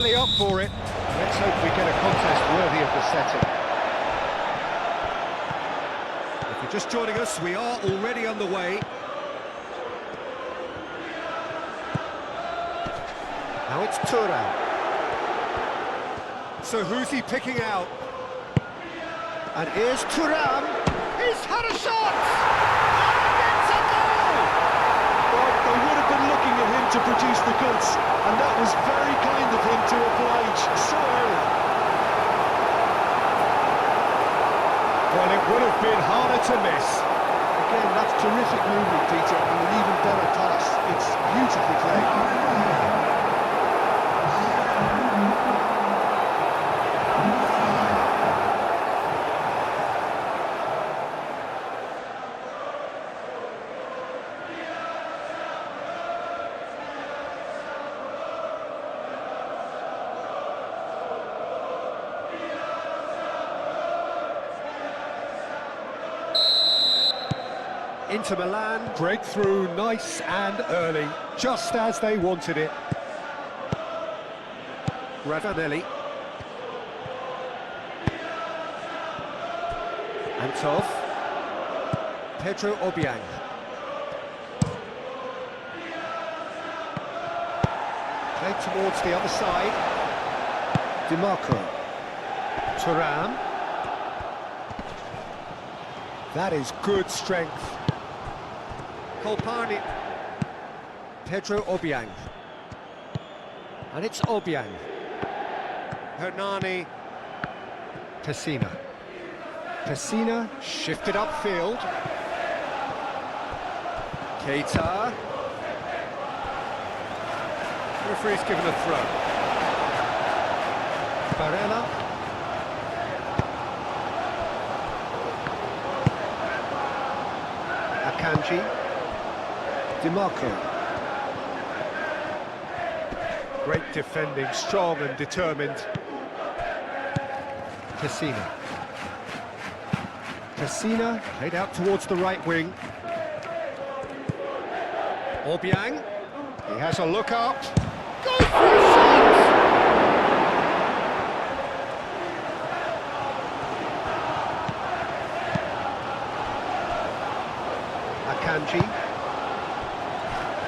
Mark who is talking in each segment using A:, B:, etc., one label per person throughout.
A: Up for it. Let's hope we get a contest worthy of the setting. If you're just joining us, we are already on the way. Now it's Thuram. So who's he picking out? And here's Thuram. He's had a shot! And it's a goal!
B: Well, they would have been looking at him to produce the goods, and that was very kind of him to oblige so early.
A: Well, it would have been harder to miss.
B: Again, that's terrific movement, Peter, and an even better pass. It's beautifully played.
A: Into Milan, breakthrough nice and early, just as they wanted it. Ravanelli. Antov. Pedro Obiang. Played towards the other side. DiMarco. Thuram. That is good strength. Kolpani. Pedro Obiang. And it's Obiang. Hernani. Pessina. Pessina shifted upfield. Keita. Referee's given a throw. Barella. Akanji. DiMarco. Great defending, strong and determined. Pessina. Pessina played out towards the right wing. Obiang. He has a look out. Go for a shot! Akanji.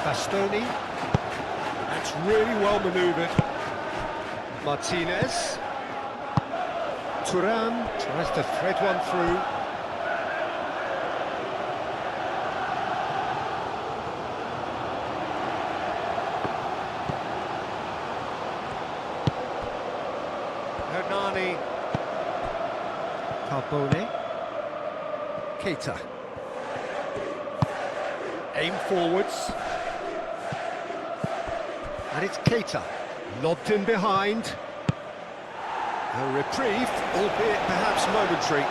A: Bastoni. That's really well manoeuvred. Martinez. Thuram tries to thread one through. Hernani. Carbone. Keita. Aim forwards. And it's Keita, lobbed in behind. A reprieve, albeit perhaps momentary.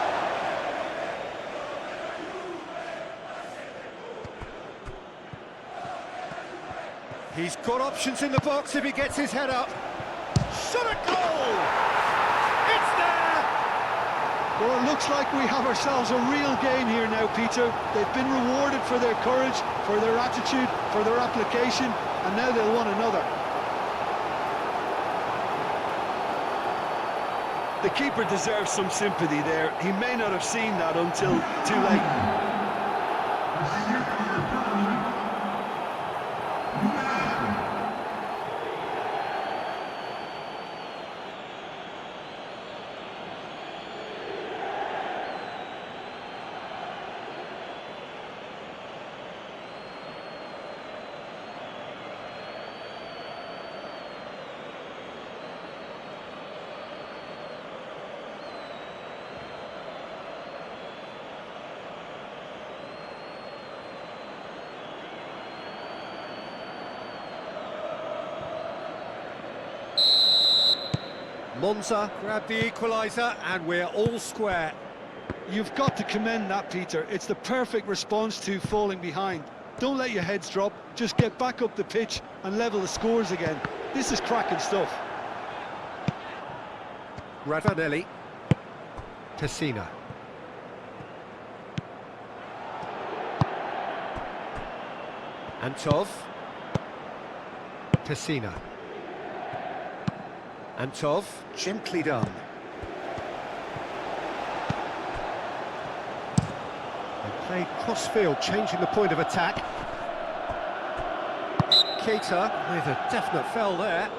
A: He's got options in the box if he gets his head up. Shot a goal! It's there!
B: Well, it looks like we have ourselves a real game here now, Peter. They've been rewarded for their courage, for their attitude, for their application, and now they'll want another. The keeper deserves some sympathy there. He may not have seen that until too late.
A: Monza grabbed the equaliser and we're all square.
B: You've got to commend that, Peter. It's the perfect response to falling behind. Don't let your heads drop, just get back up the pitch and level the scores again. This is cracking stuff.
A: Ravanelli. Pessina. Antov. Pessina. Antov, gently done. They played cross-field, changing the point of attack. Keita with a definite foul there.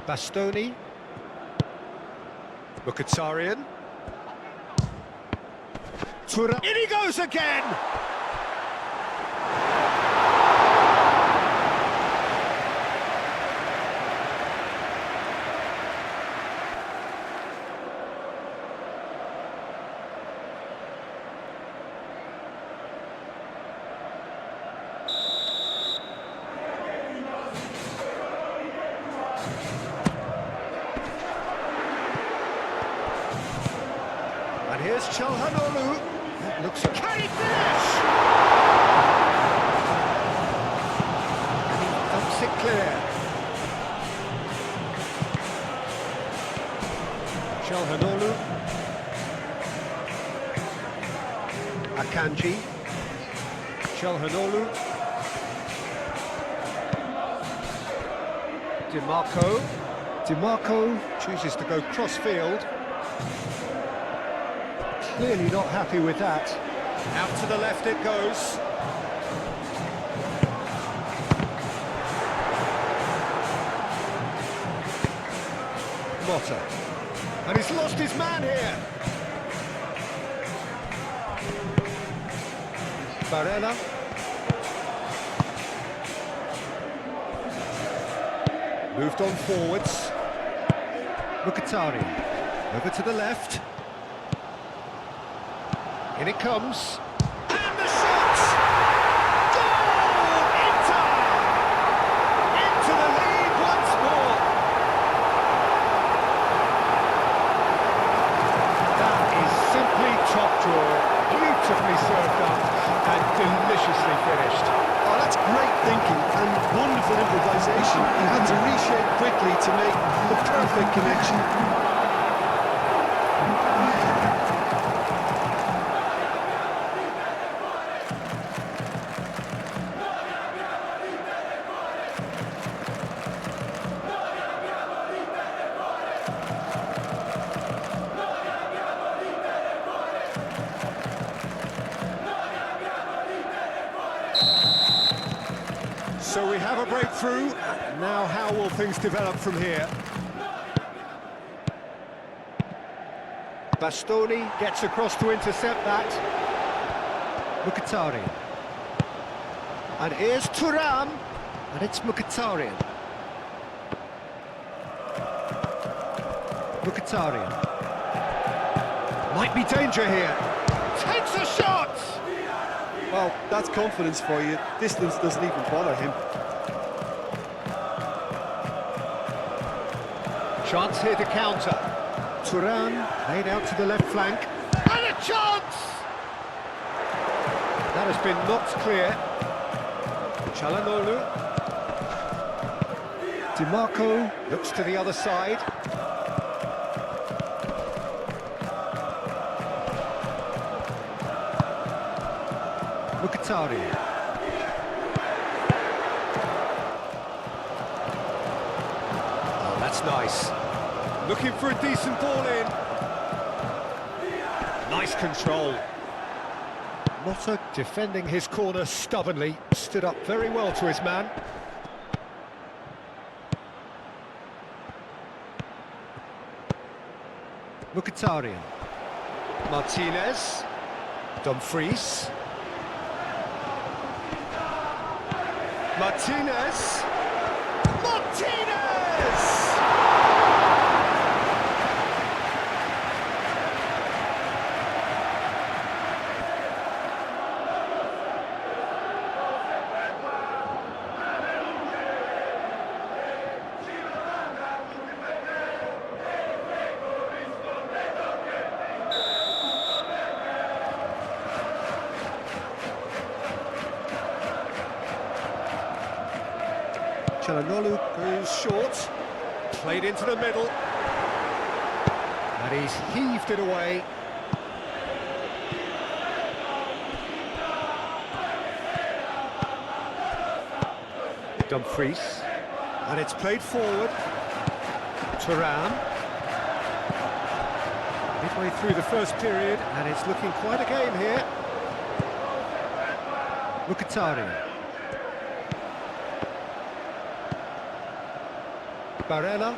A: Bastoni. Mkhitaryan. Thuram. In he goes again! And here's Çalhanoğlu. That looks a carry finish! And he dumps it clear. Çalhanoğlu. Akanji. Çalhanoğlu. Dimarco chooses to go cross-field. Clearly not happy with that. Out to the left it goes. Motta. And he's lost his man here. Barella. Moved on forwards. Mkhitaryan. Over to the left. In it comes. And the shot! Goal! Inter! Into the lead once more. That is simply top drawer. Beautifully served up and deliciously finished.
B: Oh, that's great thinking and wonderful improvisation. He had to reshape quickly to make the perfect connection.
A: So we have a breakthrough. Now how will things develop from here? Bastoni gets across to intercept that. Mkhitaryan. And here's Thuram. And it's Mkhitaryan. Mkhitaryan. Might be danger here. Takes a shot!
B: Well, that's confidence for you. Distance doesn't even bother him.
A: Chance here to counter. Thuram laid out to the left flank. And a chance! That has been knocked clear. Çalhanoğlu. Dimarco looks to the other side. Mkhitaryan. Oh, that's nice. Looking for a decent ball in. Nice control. Motta defending his corner stubbornly. Stood up very well to his man. Mkhitaryan. Martinez. Dumfries. Martinez! Martinez! Çalhanoğlu goes short, played into the middle, and he's heaved it away. Dumfries, and it's played forward. Thuram. Midway through the first period, and it's looking quite a game here. Mkhitaryan. Barella.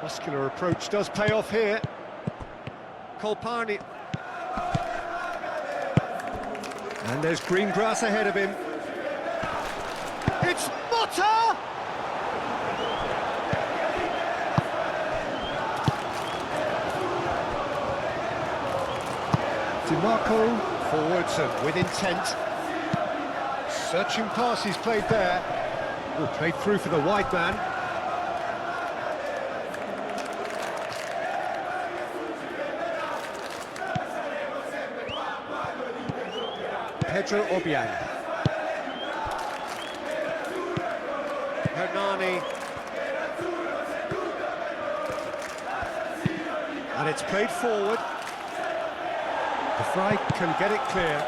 A: Muscular approach does pay off here. Kolpani. And there's green grass ahead of him. It's Motta! DiMarco forwards and with intent. Searching pass he's played there. Oh, played through for the wide man. Pedro Obiang. Hernani. And it's played forward. The Fry can get it clear.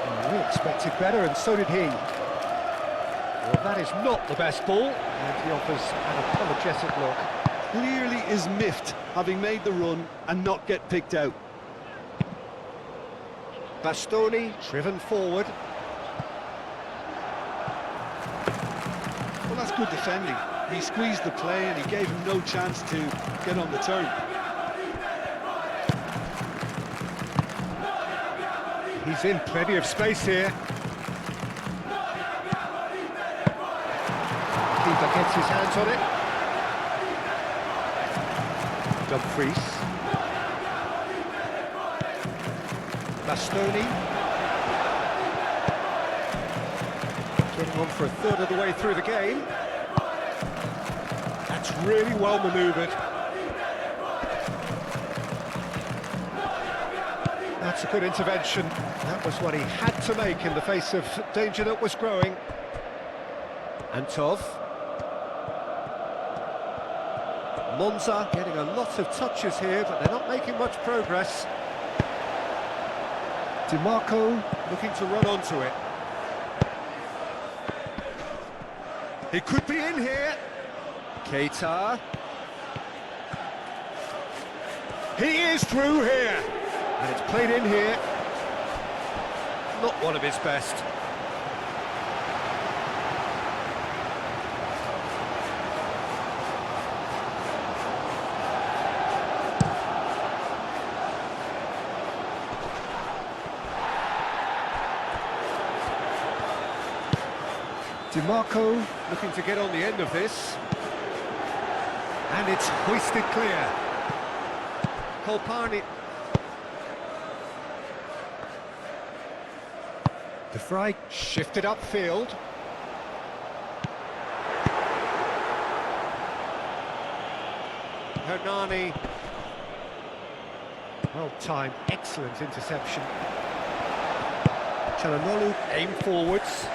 A: Oh, we expected better, and so did he. Well, that is not the best ball, and he offers an apologetic look.
B: Clearly is miffed, having made the run and not get picked out.
A: Bastoni driven forward.
B: Well, that's good defending. He squeezed the play and he gave him no chance to get on the turn.
A: He's in plenty of space here. Keeper gets his hands on it. Dumfries. Bastoni. Getting on for a third of the way through the game. That's really well manoeuvred. That's a good intervention. That was what he had to make in the face of danger that was growing. Antov. Monza getting a lot of touches here, but they're not making much progress. DiMarco looking to run onto it. He could be in here. Keita. He is through here. And it's played in here. Not one of his best. DiMarco looking to get on the end of this. And it's hoisted clear. Kolpani. De Vrij shifted upfield. Hernani. Well timed, excellent interception. Çalhanoğlu aim forwards.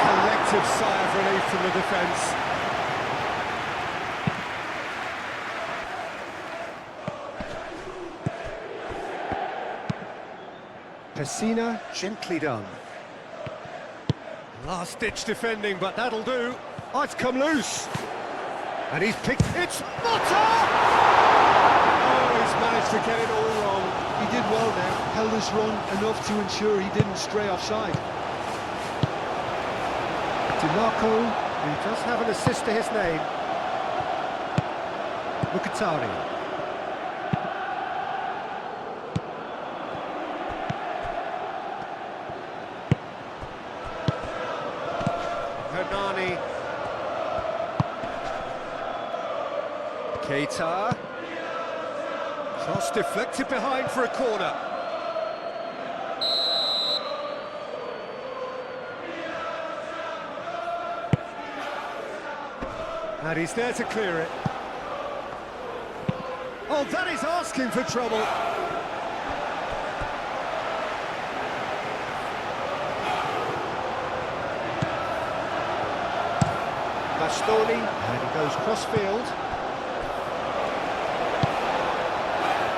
A: Collective sigh of relief from the defence. Pessina, gently done. Last-ditch defending, but that'll do. Oh, it's come loose. And he's picked... It's Motta! Oh, he's managed to get it all wrong.
B: He did well there, held his run enough to ensure he didn't stray offside.
A: DiMarco, who does have an assist to his name. Mkhitaryan. Hernani. Keita. Cross deflected behind for a corner. And he's there to clear it. Oh, that is asking for trouble. Bastoni, and he goes cross-field.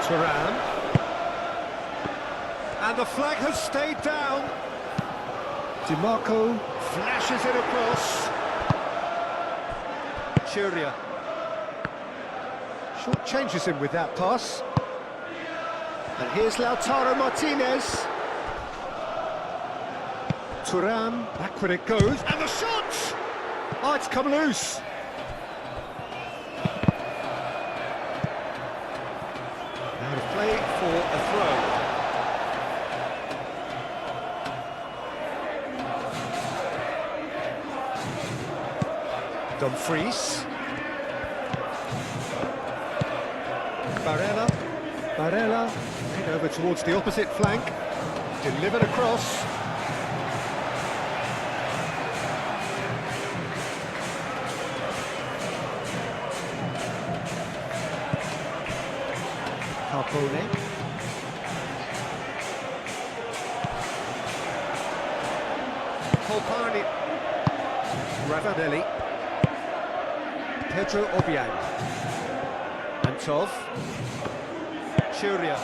A: Thuram. And the flag has stayed down. DiMarco flashes it across. Churia. Short changes him with that pass. And here's Lautaro Martinez. Thuram, back when it goes, and the shot! Oh, it's come loose. Now to play for a throw. Dumfries. Barella, head over towards the opposite flank, delivered across. Carbone. Colpani. Ravanelli. Pedro Obiang. Antov. Churia.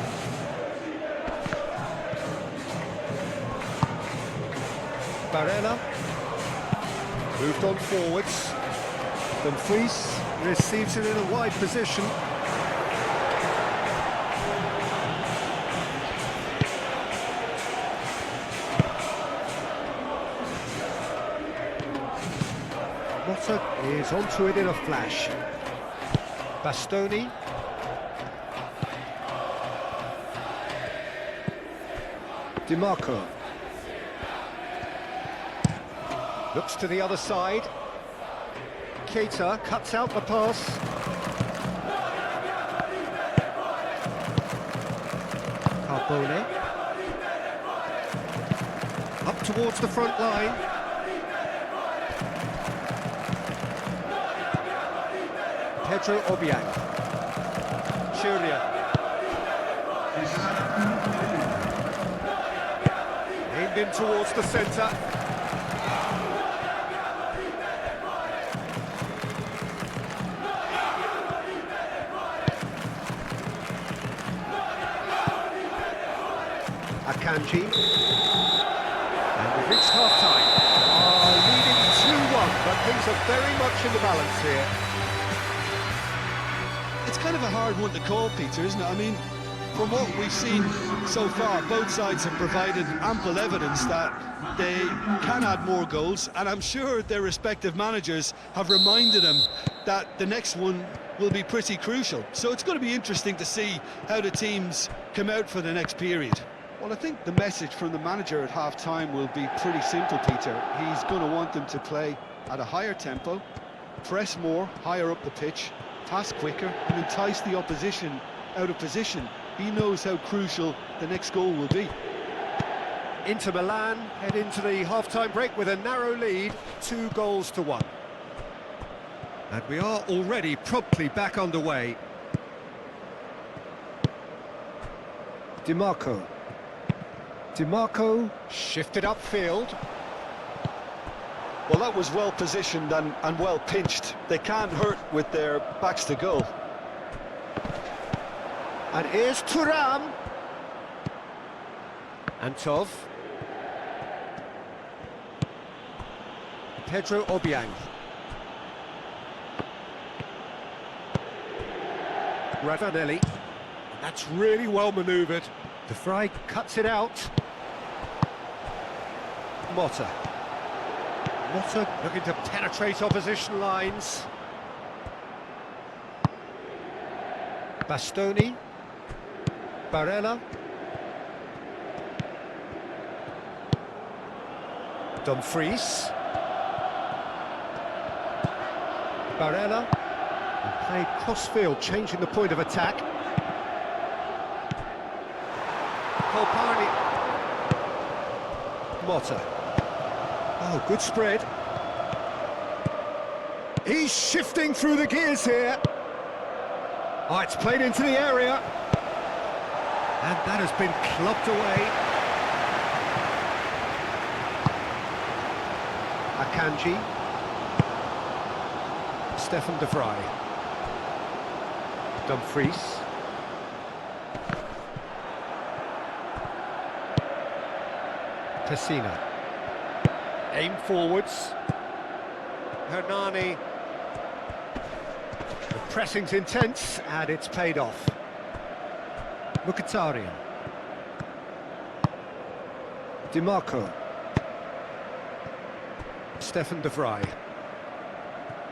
A: Barella. Moved on forwards. Dumfries receives it in a wide position. Motta is onto it in a flash. Bastoni. DiMarco. Looks to the other side. Keita cuts out the pass. Carbone. Up towards the front line. Pedro Obiang. Churia. Aimed in towards the centre. Akanji. And we've reached half-time. Leading 2-1, but things are very much in the balance here.
B: It's kind of a hard one to call, Peter, isn't it? I mean, from what we've seen so far, both sides have provided ample evidence that they can add more goals, and I'm sure their respective managers have reminded them that the next one will be pretty crucial. So it's going to be interesting to see how the teams come out for the next period. Well, I think the message from the manager at half-time will be pretty simple, Peter. He's going to want them to play at a higher tempo, press more, higher up the pitch, pass quicker, and entice the opposition out of position. He knows how crucial the next goal will be.
A: Inter Milan head into the half-time break with a narrow lead, 2-1. And we are already promptly back underway. DiMarco. DiMarco shifted upfield.
B: Well, that was well positioned and well pinched. They can't hurt with their backs to goal.
A: And here's Thuram. Antov. Pedro Obiang. Ravanelli. That's really well manoeuvred. De Vrij cuts it out. Motta. Motta looking to penetrate opposition lines. Bastoni. Barella. Dumfries. Barella. And played cross-field, changing the point of attack. Colpani. Motta. Oh, good spread. He's shifting through the gears here. Oh, it's played into the area. And that has been clubbed away. Akanji. Stefan de Vrij. Dumfries. Pessina. Aim forwards. Hernani. The pressing's intense and it's paid off. Mkhitaryan. DiMarco. Stefan de Vrij.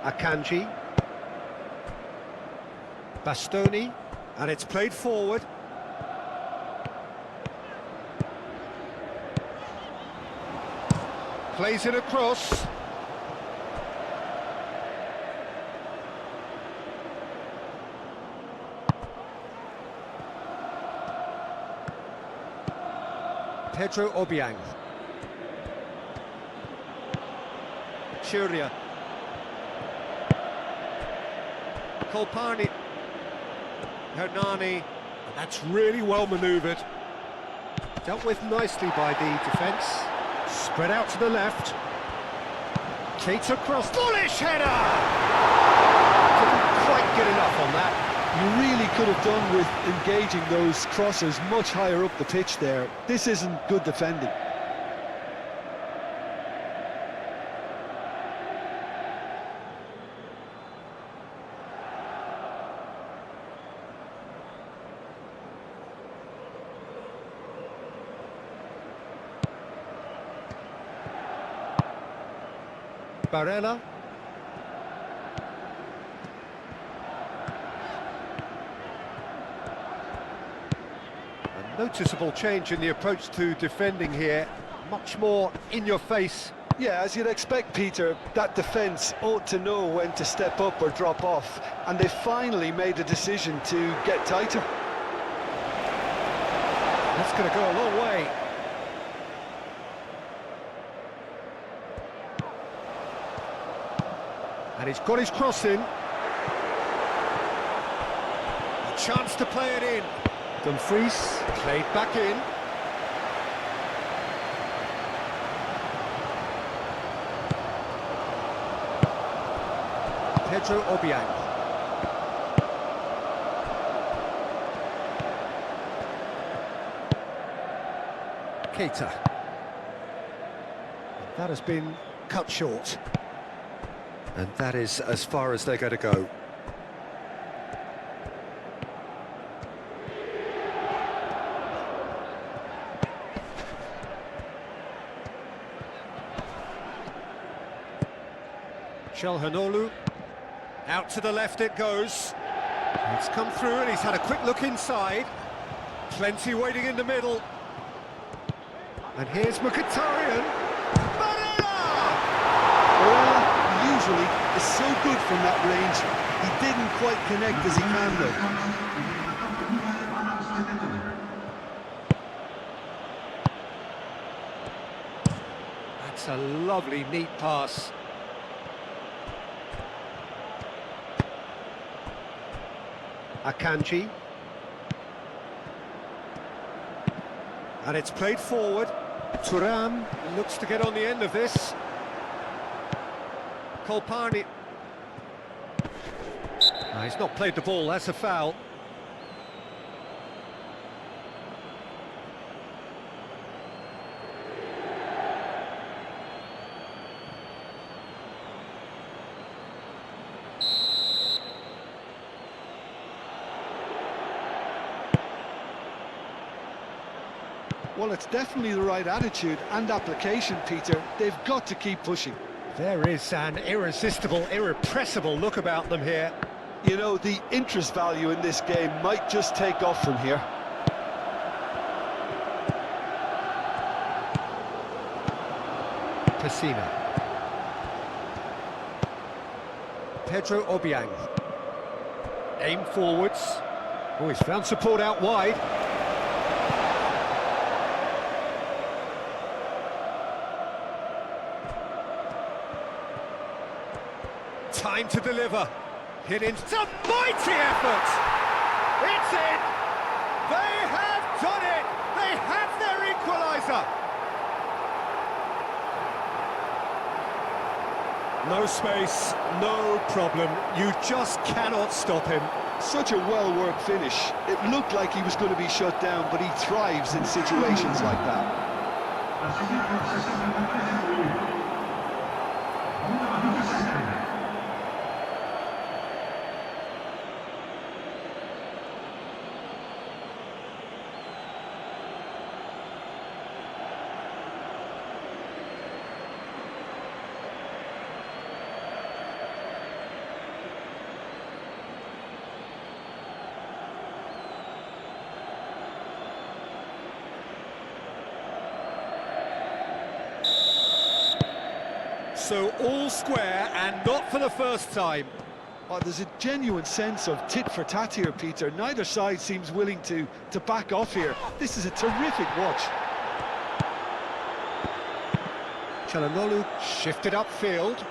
A: Akanji. Bastoni. And it's played forward. Plays it across. Pedro Obiang. Churia. Kolpani. Hernani. And that's really well manoeuvred. Dealt with nicely by the defence. Spread out to the left. Keita cross. Bullish header! Didn't quite get enough on that.
B: You really could have done with engaging those crosses much higher up the pitch there. This isn't good defending.
A: Barella. A noticeable change in the approach to defending here. Much more in your face.
B: Yeah, as you'd expect, Peter, that defence ought to know when to step up or drop off, and they finally made a decision to get tighter.
A: That's going to go a long way. And he's got his cross in. A chance to play it in. Dumfries played back in. Pedro Obiang. Keita. That has been cut short. And that is as far as they're going to go. Çalhanoğlu. Out to the left it goes. It's come through and he's had a quick look inside. Plenty waiting in the middle. And here's Mkhitaryan.
B: Usually is so good from that range. He didn't quite connect as he can though.
A: That's a lovely, neat pass. Akanji. And it's played forward. Thuram looks to get on the end of this. Kolpani. He's not played the ball, that's a foul.
B: Well, it's definitely the right attitude and application, Peter. They've got to keep pushing.
A: There is an irresistible, irrepressible look about them here.
B: You know, the interest value in this game might just take off from here.
A: Pessina. Pedro Obiang. Aim forwards. Oh, he's found support out wide. Time to deliver. Hit into a mighty effort. It's in. They have done it. They have their equaliser. No space, no problem. You just cannot stop him.
B: Such a well-worked finish. It looked like he was going to be shut down, but he thrives in situations like that.
A: So all square, and not for the first time.
B: Oh, there's a genuine sense of tit-for-tat here, Peter. Neither side seems willing to back off here. This is a terrific watch.
A: Çalhanoğlu shifted upfield.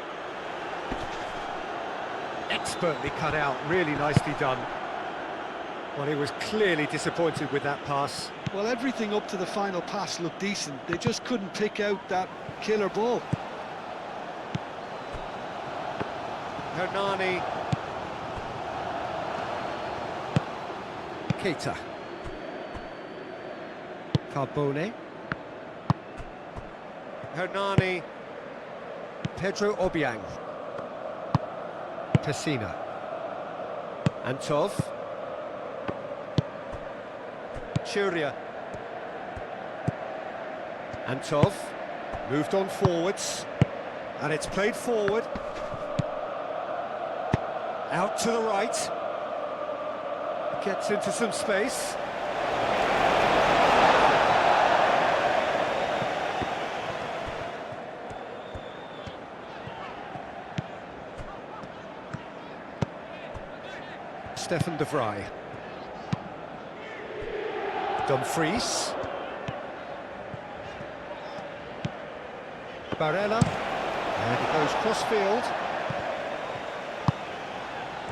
A: Expertly cut out, really nicely done. Well, he was clearly disappointed with that pass.
B: Well, everything up to the final pass looked decent. They just couldn't pick out that killer ball.
A: Hernani. Keita. Carbone. Hernani. Pedro Obiang. Pessina. Antov. Churia. Antov. Moved on forwards. And it's played forward. Out to the right. Gets into some space. Stefan de Vrij. Dumfries. Barella. And he goes cross-field.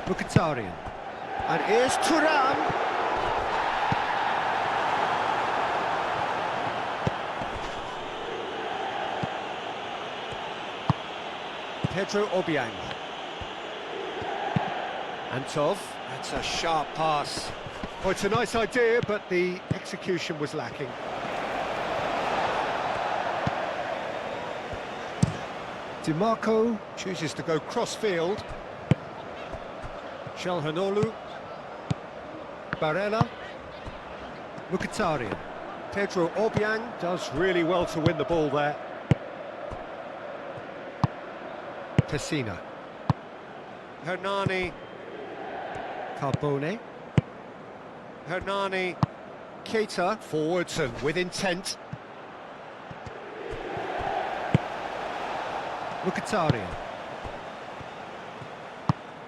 A: Mkhitaryan. And here's Thuram. Pedro Obiang. Antov. That's a sharp pass. Well, it's a nice idea, but the execution was lacking. Dimarco chooses to go cross-field. Çalhanoğlu. Barella. Mkhitaryan. Pedro Obiang does really well to win the ball there. Pessina. Hernani. Carbone. Hernani. Keita. Forwards and with intent. Mkhitaryan.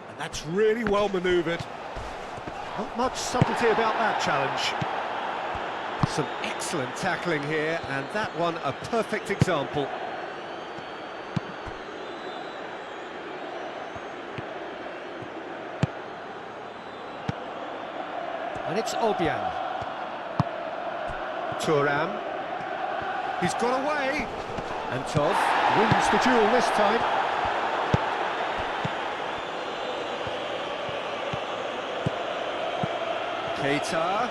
A: And that's really well manoeuvred. Not much subtlety about that challenge. Some excellent tackling here, and that one a perfect example. And it's Obiang. Thuram. He's got away. Antov wins the duel this time. Keita.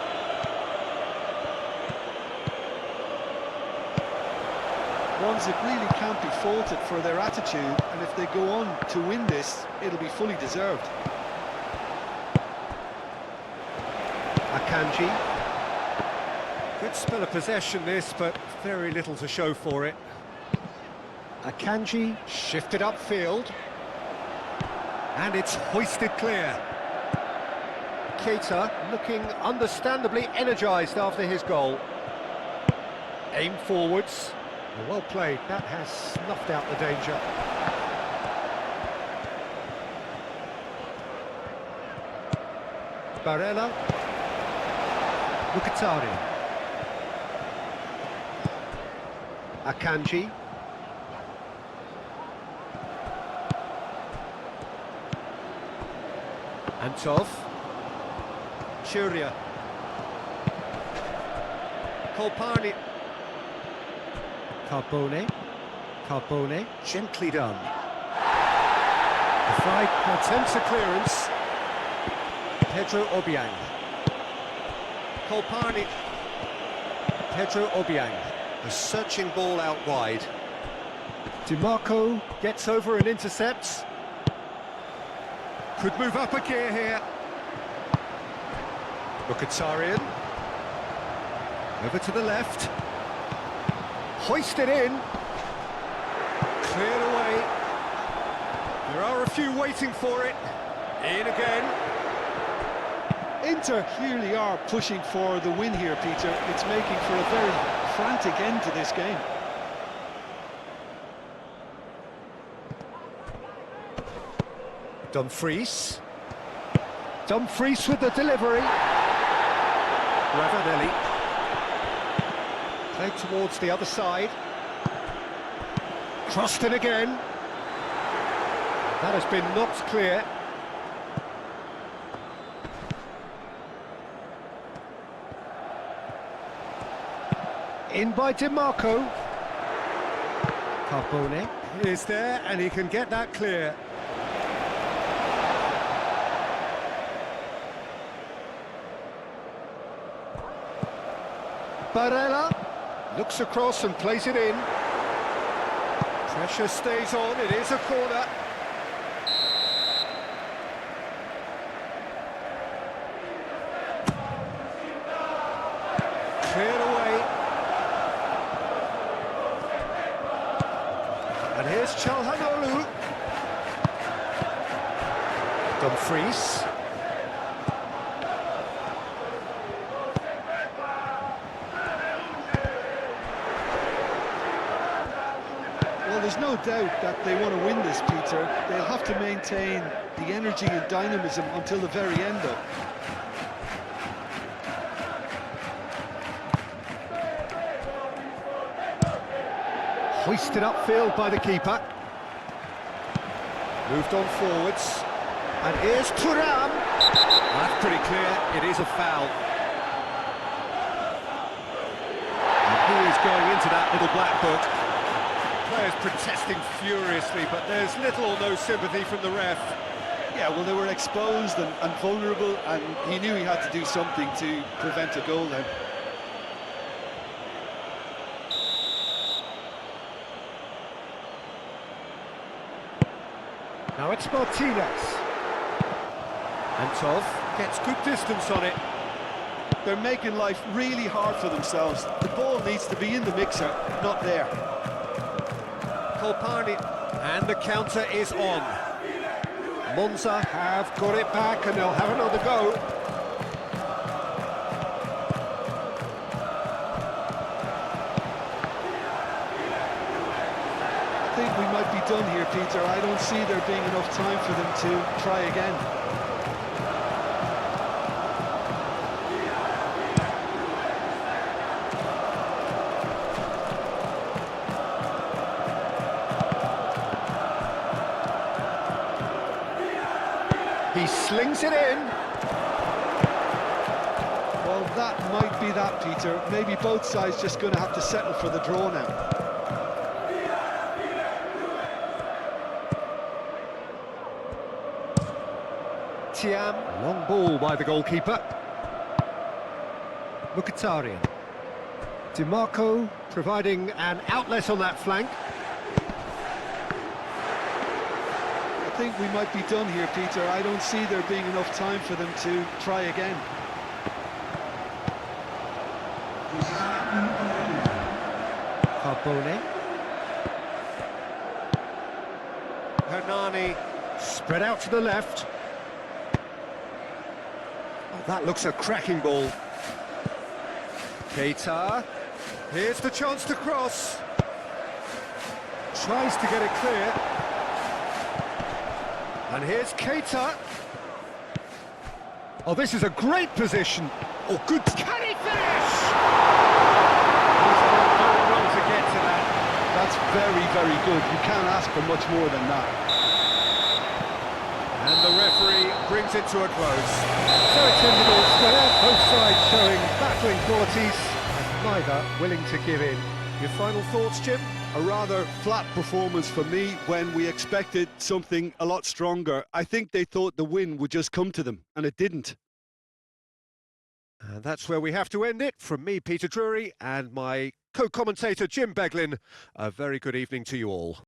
B: MONZA really can't be faulted for their attitude, and if they go on to win this, it'll be fully deserved.
A: Akanji. Good spell of possession this, but very little to show for it. Akanji shifted upfield. And it's hoisted clear. Keita looking understandably energised after his goal. Aim forwards. Well played, that has snuffed out the danger. Barella. Mkhitaryan. Akanji. Antov. Churia. Kolpani. Carbone. Gently done. The fly attempts a clearance. Pedro Obiang. Kolpani. Pedro Obiang. A searching ball out wide. DiMarco gets over and intercepts. Could move up a gear here. Mkhitaryan. Over to the left. Hoisted in. Cleared away. There are a few waiting for it. In again.
B: Inter clearly are pushing for the win here, Peter. It's making for a very frantic end to this game.
A: Dumfries with the delivery. Ravanelli. Played towards the other side. Crossed in again. That has been knocked clear. In by DiMarco. Carbone is there and he can get that clear. Barella looks across and plays it in. Pressure stays on, it is a corner. Cleared away. And here's Çalhanoğlu. Dumfries.
B: Well, there's no doubt that they want to win this, Peter. They'll have to maintain the energy and dynamism until the very end, though.
A: Hoisted upfield by the keeper. Moved on forwards. And here's Thuram. That's pretty clear, it is a foul. And who is going into that little black book? Players protesting furiously, but there's little or no sympathy from the ref.
B: Yeah, well, they were exposed and vulnerable, and he knew he had to do something to prevent a goal then.
A: Now it's Martinez. Antov gets good distance on it.
B: They're making life really hard for themselves. The ball needs to be in the mixer, not there.
A: Kolpani, and the counter is on. Monza have got it back and they'll have another go.
B: I think we might be done here, Peter. I don't see there being enough time for them to try again.
A: He slings it in.
B: Well, that might be that, Peter. Maybe both sides just going to have to settle for the draw now.
A: Thiam, long ball by the goalkeeper. Mkhitaryan. DiMarco providing an outlet on that flank.
B: I think we might be done here, Peter. I don't see there being enough time for them to try again.
A: Carbone. Hernani spread out to the left. Oh, that looks a cracking ball. Keita. Here's the chance to cross. Tries to get it clear. And here's Keita. Oh, this is a great position. Oh, good. Can he finish? He's got a run to get to that.
B: That's very, very good. You can't ask for much more than that.
A: And the referee brings brings it to a close.
C: So it's ended all square, both sides showing battling qualities, and neither willing to give in.
A: Your final thoughts, Jim?
B: A rather flat performance for me when we expected something a lot stronger. I think they thought the win would just come to them, and it didn't.
A: And that's where we have to end it. From me, Peter Drury, and my co-commentator, Jim Beglin, a very good evening to you all.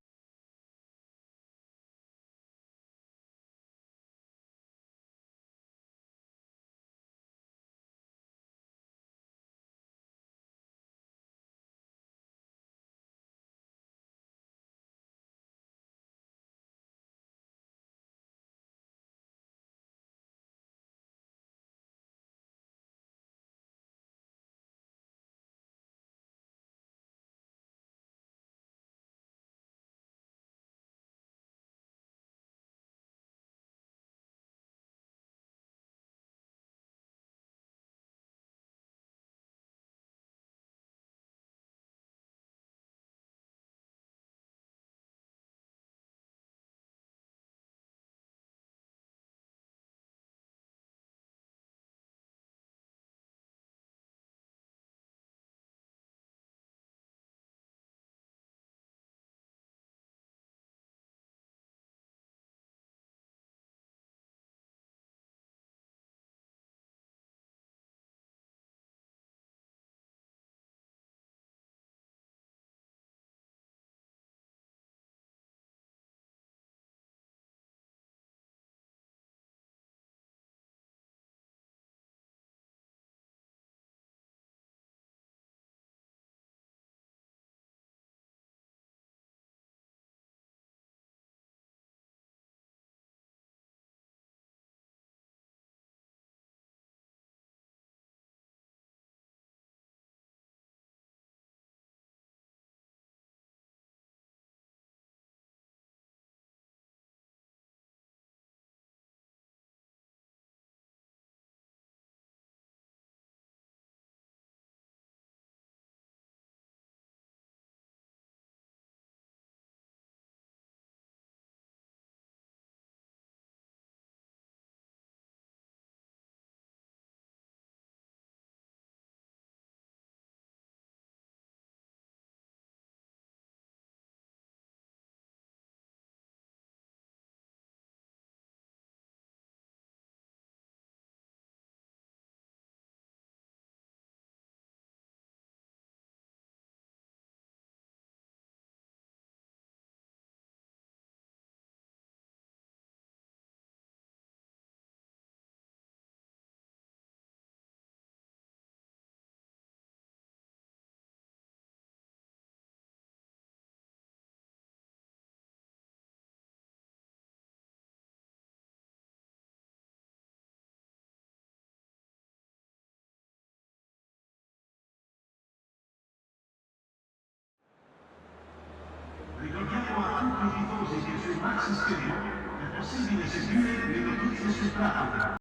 D: Ricordiamo a tutti i tifosi che sui maxi schermo è possibile seguire le notizie sul prato.